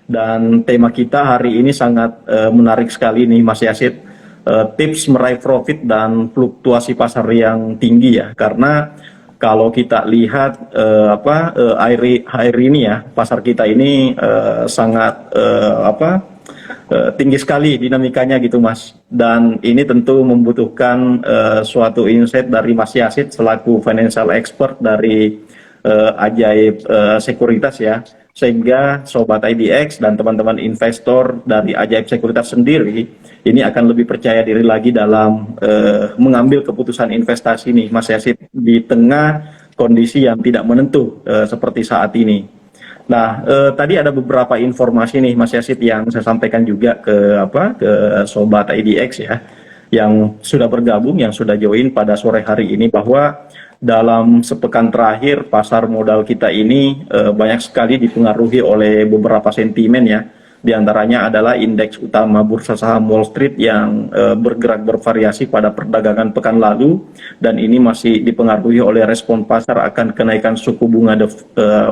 Dan tema kita hari ini sangat menarik sekali nih Mas Yasid. Tips meraih profit dan fluktuasi pasar yang tinggi ya. Karena kalau kita lihat akhir ini ya, pasar kita ini sangat tinggi sekali dinamikanya gitu Mas. Dan ini tentu membutuhkan suatu insight dari Mas Yasid selaku financial expert dari Ajaib Sekuritas ya, sehingga Sobat IDX dan teman-teman investor dari Ajaib Sekuritas sendiri ini akan lebih percaya diri lagi dalam mengambil keputusan investasi nih Mas Yasid di tengah kondisi yang tidak menentu seperti saat ini. Nah, tadi ada beberapa informasi nih Mas Yasid yang saya sampaikan juga ke Sobat IDX ya, yang sudah bergabung, yang sudah join pada sore hari ini, bahwa dalam sepekan terakhir pasar modal kita ini banyak sekali dipengaruhi oleh beberapa sentimen ya. Di antaranya adalah indeks utama bursa saham Wall Street yang bergerak bervariasi pada perdagangan pekan lalu, dan ini masih dipengaruhi oleh respon pasar akan kenaikan suku bunga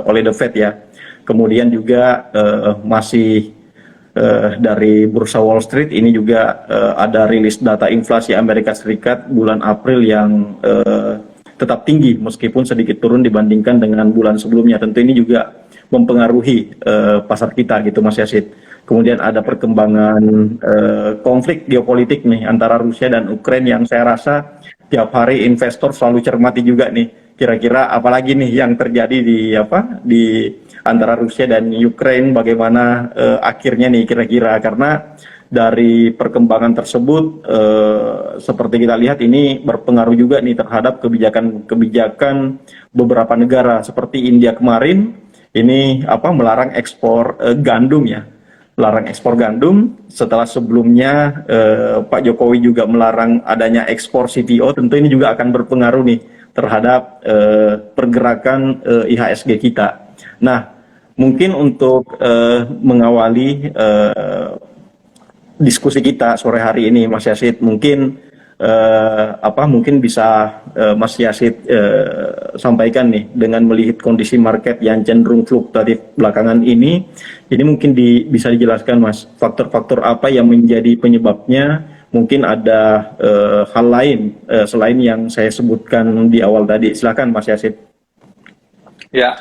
oleh The Fed ya. Kemudian juga masih dari bursa Wall Street ini juga ada rilis data inflasi Amerika Serikat bulan April yang tetap tinggi meskipun sedikit turun dibandingkan dengan bulan sebelumnya. Tentu ini juga mempengaruhi pasar kita gitu Mas Yasid. Kemudian ada perkembangan konflik geopolitik nih antara Rusia dan Ukraina yang saya rasa tiap hari investor selalu cermati juga nih. Kira-kira apalagi nih yang terjadi di antara Rusia dan Ukraina, bagaimana akhirnya nih kira-kira, karena dari perkembangan tersebut seperti kita lihat ini berpengaruh juga nih terhadap kebijakan beberapa negara seperti India kemarin ini melarang ekspor gandum ya, melarang ekspor gandum setelah sebelumnya Pak Jokowi juga melarang adanya ekspor CPO. Tentu ini juga akan berpengaruh nih terhadap pergerakan IHSG kita. Nah, mungkin untuk mengawali diskusi kita sore hari ini, Mas Yasid, mungkin mungkin bisa Mas Yasid sampaikan nih, dengan melihat kondisi market yang cenderung fluktuatif belakangan ini mungkin bisa dijelaskan Mas, faktor-faktor apa yang menjadi penyebabnya. Mungkin ada hal lain selain yang saya sebutkan di awal tadi. Silakan Mas Yasid. Ya,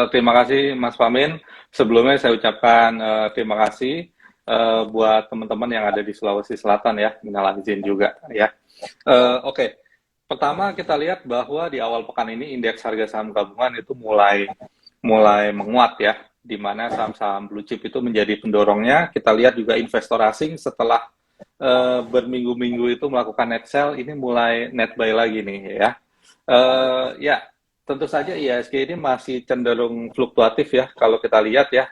terima kasih Mas Famin. Sebelumnya saya ucapkan terima kasih buat teman-teman yang ada di Sulawesi Selatan ya, minal izin juga ya. Oke. Pertama kita lihat bahwa di awal pekan ini indeks harga saham gabungan itu mulai menguat ya, di mana saham-saham blue chip itu menjadi pendorongnya. Kita lihat juga investor asing setelah berminggu-minggu itu melakukan net sell, ini mulai net buy lagi nih ya. Ya, tentu saja IHSG ini masih cenderung fluktuatif ya. Kalau kita lihat ya,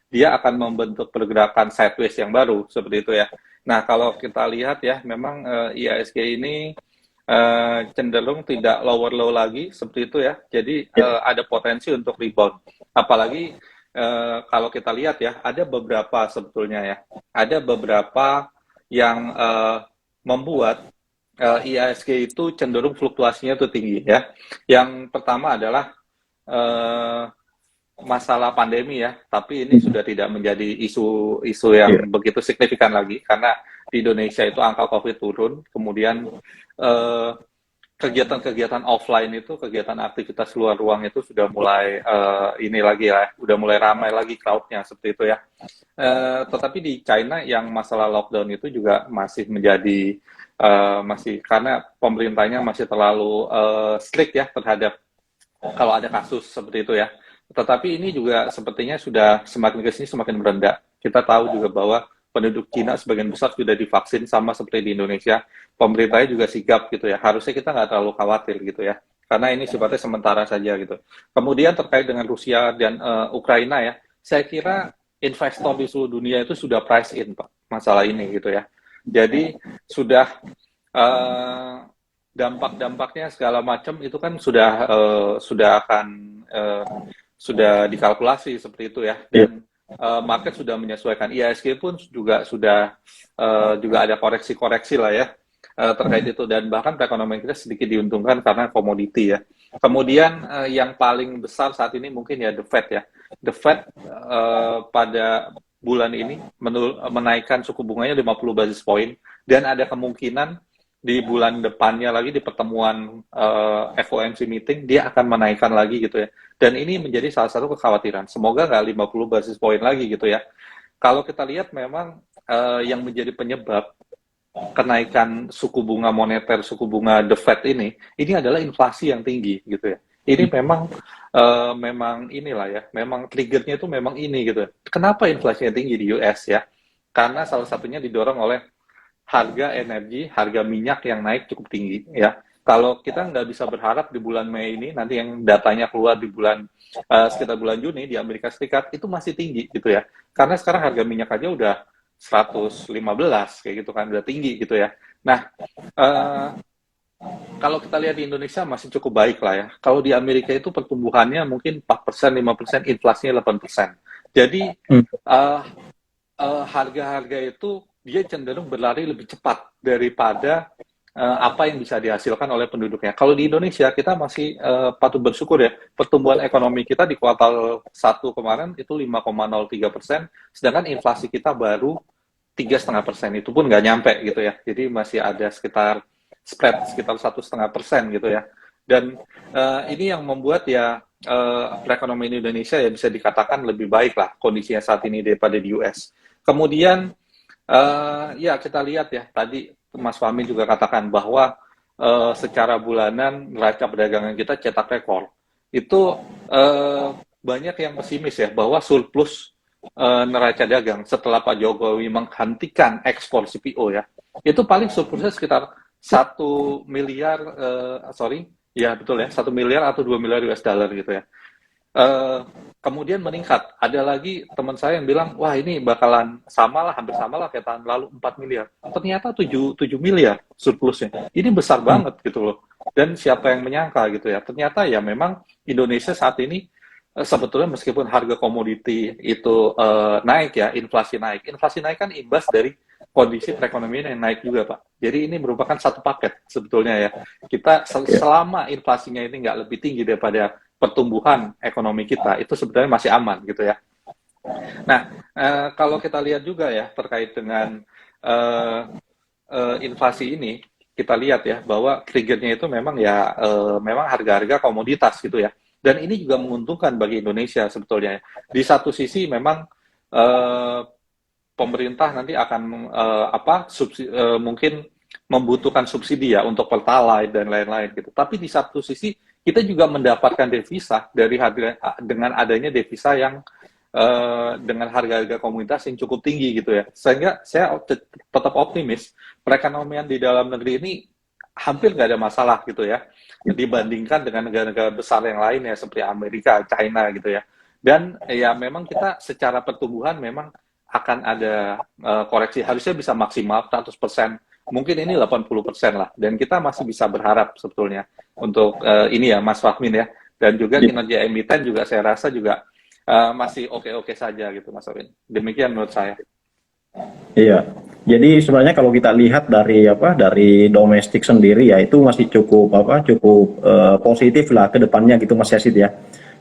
dia akan membentuk pergerakan sideways yang baru seperti itu ya. Nah, kalau kita lihat ya, memang IHSG ini cenderung tidak lower low lagi seperti itu ya. Jadi ada potensi untuk rebound. Apalagi kalau kita lihat ya, ada beberapa sebetulnya ya, ada beberapa yang membuat IHSG itu cenderung fluktuasinya itu tinggi ya. Yang pertama adalah masalah pandemi ya, tapi ini sudah tidak menjadi isu yang begitu signifikan lagi karena di Indonesia itu angka COVID turun, kemudian kegiatan-kegiatan offline itu, kegiatan aktivitas luar ruang itu sudah mulai ini lagi ya, udah mulai ramai lagi crowd-nya seperti itu ya. Tetapi di China yang masalah lockdown itu juga masih menjadi masih, karena pemerintahnya masih terlalu strict ya terhadap kalau ada kasus seperti itu ya. Tetapi ini juga sepertinya sudah semakin ke sini semakin merendah. Kita tahu juga bahwa penduduk Cina sebagian besar sudah divaksin sama seperti di Indonesia. Pemerintahnya juga sigap gitu ya. Harusnya kita nggak terlalu khawatir gitu ya. Karena ini sifatnya sementara saja gitu. Kemudian terkait dengan Rusia dan Ukraina ya, saya kira investor di seluruh dunia itu sudah price in Pak, masalah ini gitu ya. Jadi sudah dampak-dampaknya segala macam itu kan sudah dikalkulasi seperti itu ya, dan market sudah menyesuaikan. IHSG pun juga sudah ada koreksi-koreksi lah ya terkait itu, dan bahkan perekonomian kita sedikit diuntungkan karena komoditi ya. Kemudian yang paling besar saat ini mungkin ya The Fed ya. The Fed pada bulan ini menaikkan suku bunganya 50 basis point, dan ada kemungkinan di bulan depannya lagi di pertemuan FOMC meeting dia akan menaikkan lagi gitu ya. Dan ini menjadi salah satu kekhawatiran. Semoga nggak 50 basis point lagi gitu ya. Kalau kita lihat memang yang menjadi penyebab kenaikan suku bunga moneter, suku bunga The Fed ini adalah inflasi yang tinggi gitu ya. Ini memang inilah ya, memang triggernya itu memang ini gitu. Kenapa inflasinya tinggi di US ya? Karena salah satunya didorong oleh harga energi, harga minyak yang naik cukup tinggi ya. Kalau kita nggak bisa berharap di bulan Mei ini, nanti yang datanya keluar di bulan sekitar bulan Juni di Amerika Serikat itu masih tinggi gitu ya. Karena sekarang harga minyak aja udah 115 kayak gitu kan, udah tinggi gitu ya. Nah, kalau kita lihat di Indonesia masih cukup baik lah ya. Kalau di Amerika itu pertumbuhannya mungkin 4%, 5%, inflasinya 8%. Jadi harga-harga itu dia cenderung berlari lebih cepat daripada apa yang bisa dihasilkan oleh penduduknya. Kalau di Indonesia kita masih patut bersyukur ya, pertumbuhan ekonomi kita di kuartal 1 kemarin itu 5,03%, sedangkan inflasi kita baru 3,5%, itu pun nggak nyampe gitu ya. Jadi masih ada sekitar spread sekitar 1,5% gitu ya. Dan ini yang membuat ya perekonomian Indonesia ya bisa dikatakan lebih baik lah kondisinya saat ini daripada di US. Kemudian ya kita lihat ya tadi Mas Fahmi juga katakan bahwa secara bulanan neraca perdagangan kita cetak rekor. Itu banyak yang pesimis ya bahwa surplus neraca dagang setelah Pak Jokowi menghentikan ekspor CPO ya, itu paling surplusnya sekitar 1 miliar, ya betul ya, 1 miliar atau 2 miliar US dollar gitu ya. Kemudian meningkat. Ada lagi teman saya yang bilang, wah ini bakalan samalah, hampir samalah kayak tahun lalu 4 miliar. Ternyata 7 miliar surplusnya. Ini besar banget gitu loh. Dan siapa yang menyangka gitu ya. Ternyata ya memang Indonesia saat ini sebetulnya meskipun harga komoditi itu naik ya, inflasi naik. Inflasi naik kan imbas dari kondisi perekonomian yang naik juga, Pak. Jadi ini merupakan satu paket sebetulnya ya. Kita selama inflasinya ini nggak lebih tinggi daripada pertumbuhan ekonomi kita, itu sebenarnya masih aman gitu ya. Nah, kalau kita lihat juga ya terkait dengan inflasi ini, kita lihat ya bahwa triggernya itu memang ya memang harga-harga komoditas gitu ya. Dan ini juga menguntungkan bagi Indonesia sebetulnya. Di satu sisi memang pemerintah nanti akan mungkin membutuhkan subsidi ya untuk Pertalite dan lain-lain gitu. Tapi di satu sisi kita juga mendapatkan devisa dari harga dengan adanya devisa yang dengan harga-harga komoditas yang cukup tinggi gitu ya. Sehingga saya tetap optimis perekonomian di dalam negeri ini hampir nggak ada masalah gitu ya dibandingkan dengan negara-negara besar yang lain ya seperti Amerika, China gitu ya. Dan ya memang kita secara pertumbuhan memang akan ada koreksi, harusnya bisa maksimal 100%. Mungkin ini 80% lah, dan kita masih bisa berharap sebetulnya untuk ini ya Mas Fahmin ya, dan juga kinerja emiten juga saya rasa juga masih oke-oke saja gitu Mas Fahmin. Demikian menurut saya. Iya, jadi sebenarnya kalau kita lihat dari domestik sendiri ya itu masih cukup positif lah ke depannya gitu Mas Yasid ya.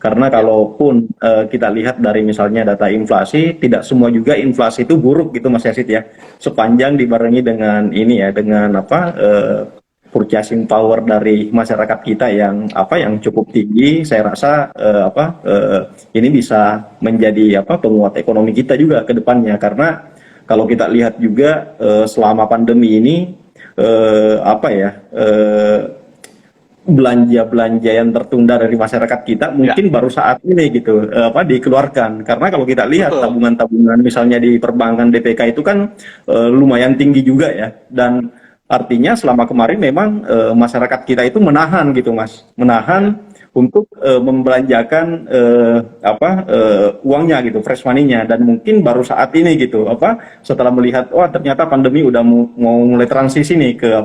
Karena kalaupun kita lihat dari misalnya data inflasi, tidak semua juga inflasi itu buruk gitu Mas Yasid ya. Sepanjang dibarengi dengan ini ya, dengan purchasing power dari masyarakat kita yang cukup tinggi, saya rasa ini bisa menjadi penguat ekonomi kita juga ke depannya. Karena kalau kita lihat juga selama pandemi ini belanja-belanja yang tertunda dari masyarakat kita mungkin baru saat ini gitu dikeluarkan, karena kalau kita lihat tabungan-tabungan misalnya di perbankan DPK itu kan lumayan tinggi juga ya, dan artinya selama kemarin memang masyarakat kita itu menahan gitu Mas, untuk membelanjakan uangnya gitu, fresh money-nya, dan mungkin baru saat ini gitu setelah melihat ternyata pandemi udah mau mulai transisi nih ke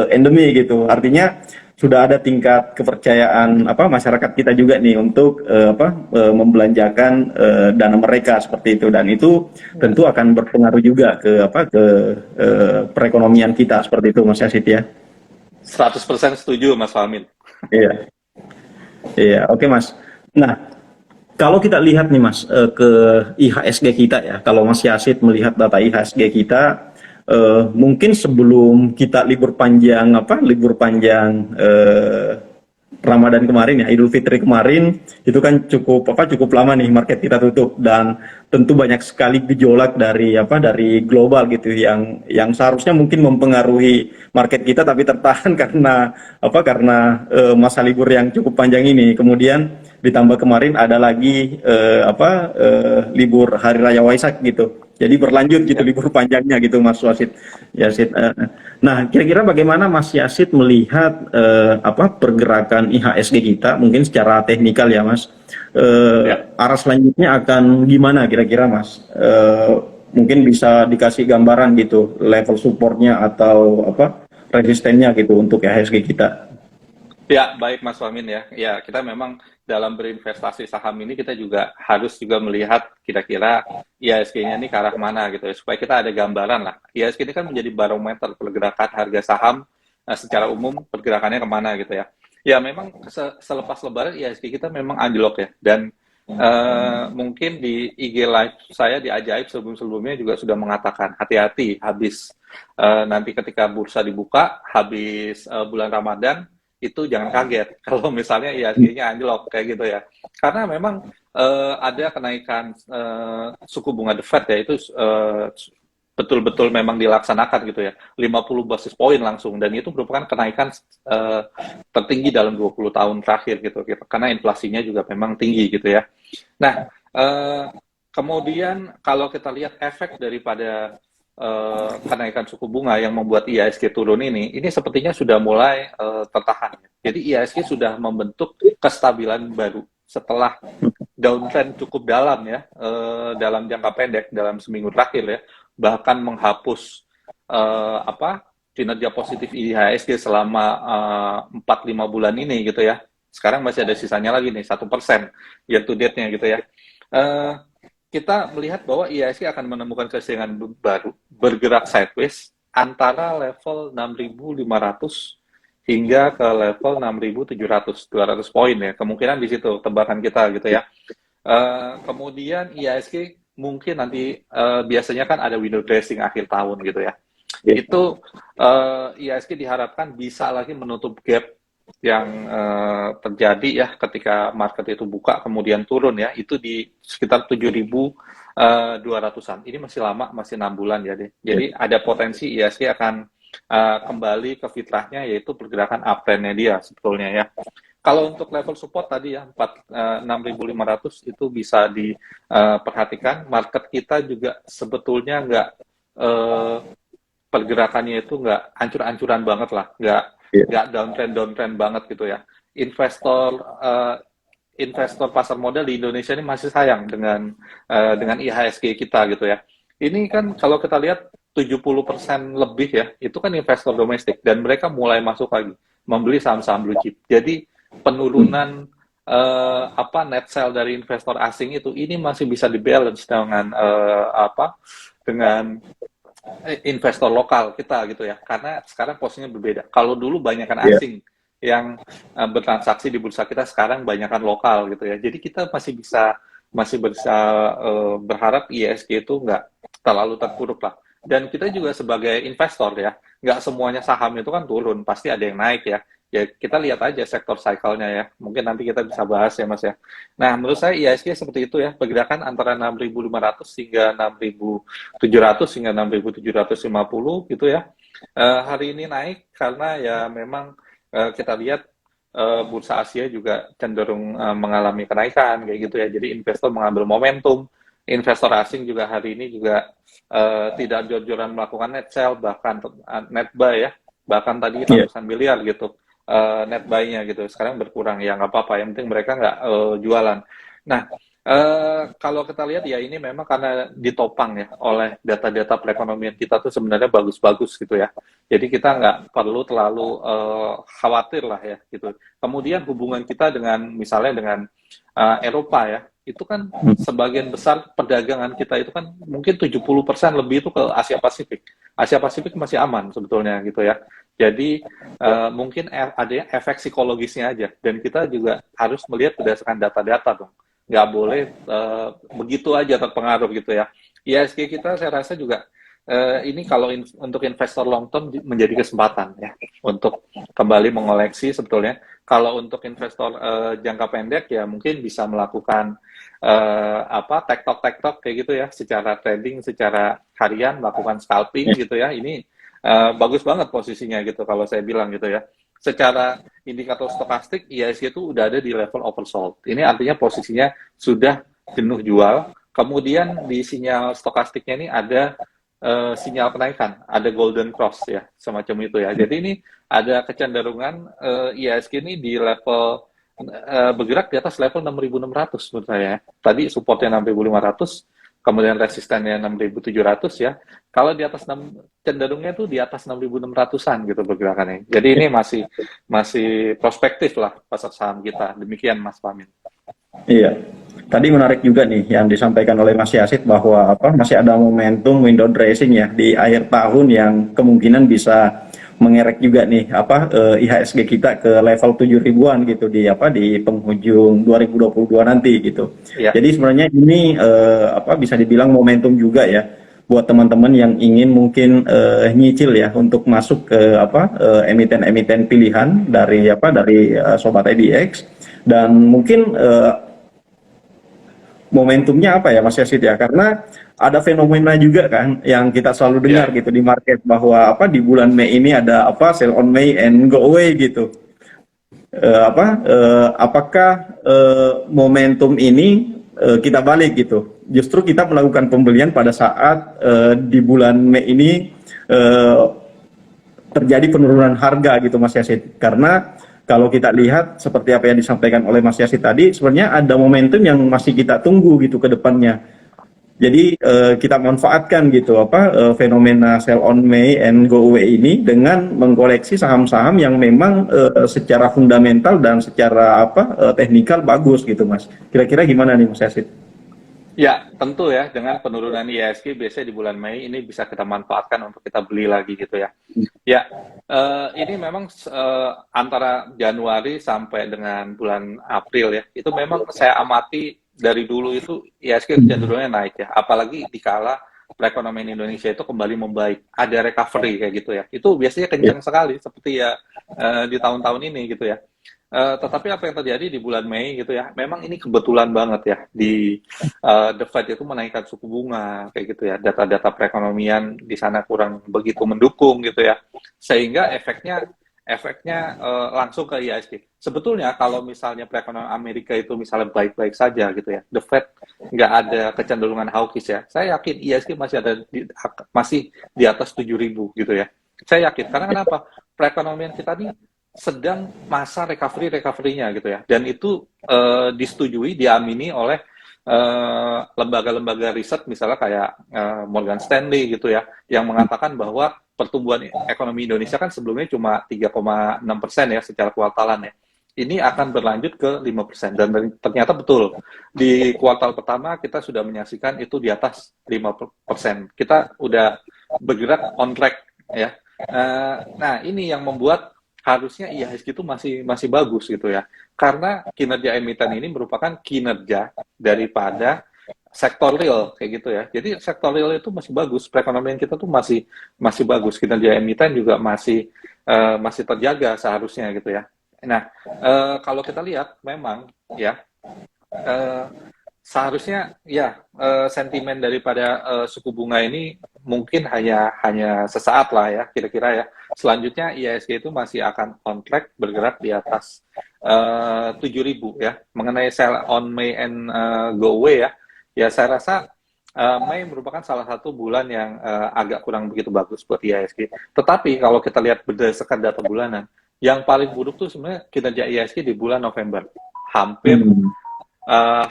endemi gitu, artinya sudah ada tingkat kepercayaan masyarakat kita juga nih untuk membelanjakan dana mereka seperti itu, dan itu tentu akan berpengaruh juga ke perekonomian kita seperti itu Mas Yasid ya. 100% setuju Mas Fahmin. Iya. Iya, oke Mas. Nah, Kalau kita lihat nih Mas, ke IHSG kita ya, kalau Mas Yasid melihat data IHSG kita, mungkin sebelum kita libur panjang Ramadan kemarin ya, Idul Fitri kemarin, itu kan cukup lama nih market kita tutup, dan tentu banyak sekali gejolak dari global gitu yang seharusnya mungkin mempengaruhi market kita tapi tertahan karena masa libur yang cukup panjang ini. Kemudian ditambah kemarin ada lagi libur hari raya Waisak gitu. Jadi berlanjut gitu Ya. libur panjangnya gitu Mas Wasid. Yasid. Nah, kira-kira bagaimana Mas Yasid melihat pergerakan IHSG kita mungkin secara teknikal ya Mas. Ya. Arah selanjutnya akan gimana kira-kira Mas? Mungkin bisa dikasih gambaran gitu level supportnya atau resistennya gitu untuk IHSG kita. Ya, baik Mas Wamin ya. Ya, kita memang dalam berinvestasi saham ini kita juga harus juga melihat kira-kira IHSG-nya ini ke arah mana gitu ya, supaya kita ada gambaran lah. IHSG ini kan menjadi barometer pergerakan harga saham secara umum pergerakannya kemana gitu ya. Ya, memang selepas Lebaran IHSG kita memang anjlok ya, dan mungkin di IG live saya di Ajaib sebelum-sebelumnya juga sudah mengatakan hati-hati habis nanti ketika bursa dibuka habis bulan Ramadan itu jangan kaget kalau misalnya IHSG-nya anjlok kayak gitu ya. Karena memang ada kenaikan suku bunga The Fed ya, itu betul-betul memang dilaksanakan gitu ya. 50 basis poin langsung, dan itu merupakan kenaikan tertinggi dalam 20 tahun terakhir gitu. Karena inflasinya juga memang tinggi gitu ya. Nah, kemudian kalau kita lihat efek daripada kenaikan suku bunga yang membuat IHSG turun ini sepertinya sudah mulai tertahan. Jadi IHSG sudah membentuk kestabilan baru setelah downtrend cukup dalam ya, dalam jangka pendek dalam seminggu terakhir ya, bahkan menghapus kinerja positif IHSG selama 4-5 bulan ini gitu ya. Sekarang masih ada sisanya lagi nih 1% year to date-nya gitu ya. Kita melihat bahwa IHSG akan menemukan keseimbangan baru, bergerak sideways antara level 6.500 hingga ke level 6.700, 200 poin ya. Kemungkinan di situ tebakan kita gitu ya. Kemudian IHSG mungkin nanti biasanya kan ada window dressing akhir tahun gitu ya. Itu IHSG diharapkan bisa lagi menutup gap yang terjadi ya ketika market itu buka kemudian turun ya, itu di sekitar 7.200-an. Ini masih lama, masih 6 bulan ya deh. Jadi ada potensi IHSG akan kembali ke fitrahnya, yaitu pergerakan uptrend-nya dia sebetulnya ya. Kalau untuk level support tadi ya 6.500 itu bisa diperhatikan. Market kita juga sebetulnya pergerakannya itu nggak ancur-ancuran banget lah, nggak downtrend banget gitu ya. Investor pasar modal di Indonesia ini masih sayang dengan IHSG kita gitu ya. Ini kan kalau kita lihat 70% lebih ya, itu kan investor domestik, dan mereka mulai masuk lagi membeli saham-saham blue chip. Jadi penurunan net sell dari investor asing itu ini masih bisa dibalance dengan investor lokal kita gitu ya, karena sekarang posisinya berbeda. Kalau dulu banyakkan asing yang bertransaksi di bursa kita, sekarang banyakkan lokal gitu ya. Jadi kita masih bisa berharap IHSG itu nggak terlalu terpuruk lah. Dan kita juga sebagai investor ya, nggak semuanya saham itu kan turun, pasti ada yang naik ya. Ya kita lihat aja sektor cycle-nya ya. Mungkin nanti kita bisa bahas ya Mas ya. Nah menurut saya IHSG seperti itu ya, pergerakan antara 6.500 hingga 6.700 hingga 6.750 gitu ya. Hari ini naik karena ya memang kita lihat bursa Asia juga cenderung mengalami kenaikan kayak gitu ya. Jadi investor mengambil momentum. Investor asing juga hari ini juga tidak jor-joran melakukan net sell, bahkan net buy ya. Bahkan tadi ratusan miliar gitu. Net buy-nya gitu, sekarang berkurang ya nggak apa-apa, yang penting mereka nggak jualan. Nah kalau kita lihat ya ini memang karena ditopang ya oleh data-data perekonomian kita tuh sebenarnya bagus-bagus gitu ya, jadi kita nggak perlu terlalu khawatir lah ya gitu. Kemudian hubungan kita dengan misalnya dengan Eropa ya, itu kan sebagian besar perdagangan kita itu kan mungkin 70% lebih itu ke Asia Pasifik. Asia Pasifik masih aman sebetulnya gitu ya. Jadi mungkin ada efek psikologisnya aja, dan kita juga harus melihat berdasarkan data-data dong. nggak boleh begitu aja terpengaruh gitu ya. IHSG kita saya rasa juga ini kalau untuk investor long term menjadi kesempatan ya untuk kembali mengoleksi sebetulnya. Kalau untuk investor jangka pendek ya mungkin bisa melakukan apa tektok kayak gitu ya, secara trading, secara harian melakukan scalping gitu ya. Ini bagus banget posisinya gitu kalau saya bilang gitu ya. Secara indikator stokastik IHSG itu udah ada di level oversold. Ini artinya posisinya sudah jenuh jual. Kemudian di sinyal stokastiknya ini ada sinyal kenaikan, ada golden cross ya, semacam itu ya. Jadi ini ada kecenderungan IHSG ini di level bergerak di atas level 6.600 menurut saya. Tadi supportnya 6.500, kemudian resistennya 6.700 ya. Kalau di atas 6, cenderungnya tuh di atas 6.600-an gitu pergerakannya. Jadi ini masih prospektif lah pasar saham kita. Demikian Mas Pamin. Iya. Tadi menarik juga nih yang disampaikan oleh Mas Yasid bahwa masih ada momentum window dressing ya di akhir tahun yang kemungkinan bisa mengerek juga nih IHSG kita ke level 7 ribuan gitu di penghujung 2022 nanti gitu. Ya. Jadi sebenarnya ini bisa dibilang momentum juga ya buat teman-teman yang ingin mungkin nyicil ya untuk masuk ke emiten-emiten pilihan dari Sobat IDX, dan mungkin momentumnya apa ya Mas Yasid ya, karena ada fenomena juga kan yang kita selalu dengar gitu di market bahwa di bulan Mei ini ada sell on May and go away gitu. Apakah momentum ini kita balik gitu, justru kita melakukan pembelian pada saat di bulan Mei ini terjadi penurunan harga gitu Mas Yasid, karena kalau kita lihat seperti apa yang disampaikan oleh Mas Yasid tadi, sebenarnya ada momentum yang masih kita tunggu gitu ke depannya. Jadi kita manfaatkan gitu fenomena sell on May and go away ini dengan mengkoleksi saham-saham yang memang secara fundamental dan secara teknikal bagus gitu Mas. Kira-kira gimana nih Mas Yasid? Ya, tentu ya, dengan penurunan IHSG biasanya di bulan Mei ini bisa kita manfaatkan untuk kita beli lagi gitu ya. Ya, ini memang antara Januari sampai dengan bulan April ya, itu memang saya amati dari dulu itu IHSG kecenderungannya naik ya, apalagi dikala perekonomian Indonesia itu kembali membaik, ada recovery kayak gitu ya. Itu biasanya kencang sekali, seperti ya di tahun-tahun ini gitu ya. Tetapi apa yang terjadi di bulan Mei gitu ya, memang ini kebetulan banget ya di The Fed itu menaikkan suku bunga kayak gitu ya, data-data perekonomian di sana kurang begitu mendukung gitu ya, sehingga efeknya langsung ke IHSG. Sebetulnya kalau misalnya perekonomian Amerika itu misalnya baik-baik saja gitu ya, The Fed nggak ada kecenderungan hawkish ya, saya yakin IHSG masih di atas 7.000 gitu ya. Saya yakin, karena kenapa? Perekonomian kita nih sedang masa recovery-nya gitu ya, dan itu disetujui, diamini oleh lembaga-lembaga riset misalnya kayak Morgan Stanley gitu ya, yang mengatakan bahwa pertumbuhan ekonomi Indonesia kan sebelumnya cuma 3,6% ya secara kuartalan ya. Ini akan berlanjut ke 5%, dan ternyata betul. Di kuartal pertama kita sudah menyaksikan itu di atas 5%. Kita udah bergerak on track ya. Nah, ini yang membuat harusnya IHSG itu masih bagus gitu ya. Karena kinerja emiten ini merupakan kinerja daripada sektor real kayak gitu ya. Jadi sektor real itu masih bagus, perekonomian kita tuh masih bagus, kinerja emiten juga masih terjaga seharusnya gitu ya. Nah, kalau kita lihat memang ya seharusnya ya sentimen daripada suku bunga ini mungkin hanya sesaat lah ya kira-kira ya. Selanjutnya IHSG itu masih akan on track bergerak di atas 7.000 ya. Mengenai sell on May and go away ya, ya saya rasa Mei merupakan salah satu bulan yang agak kurang begitu bagus buat IHSG. Tetapi kalau kita lihat berdasarkan data bulanan, yang paling buruk tuh sebenarnya kinerja IHSG di bulan November.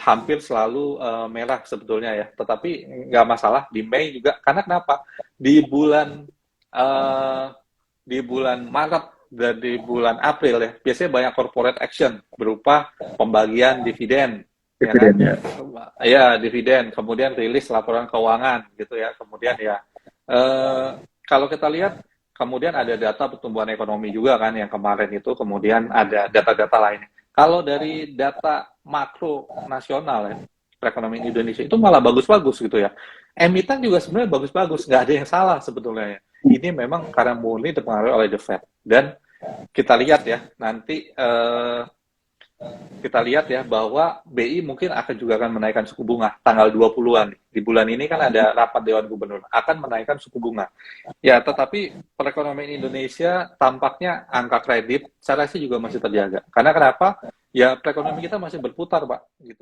Hampir selalu merah sebetulnya ya, tetapi nggak masalah di Mei juga, karena kenapa? Di bulan Maret dan di bulan April ya, biasanya banyak corporate action berupa pembagian dividen, ya kan? Ya, dividen, kemudian rilis laporan keuangan gitu ya, kemudian ya kalau kita lihat kemudian ada data pertumbuhan ekonomi juga kan yang kemarin itu, kemudian ada data-data lainnya. Kalau dari data makro nasional ya, perekonomian Indonesia itu malah bagus-bagus gitu ya. Emiten juga sebenarnya bagus-bagus, nggak ada yang salah sebetulnya ya. Ini memang karena murni dipengaruhi oleh the Fed. Dan kita lihat ya, nanti kita lihat ya bahwa BI mungkin akan menaikkan suku bunga tanggal 20-an. Di bulan ini kan ada rapat Dewan Gubernur, akan menaikkan suku bunga. Ya, tetapi perekonomian Indonesia tampaknya angka kredit saya rasa juga masih terjaga. Karena kenapa? Ya perekonomian kita masih berputar, Pak. Gitu.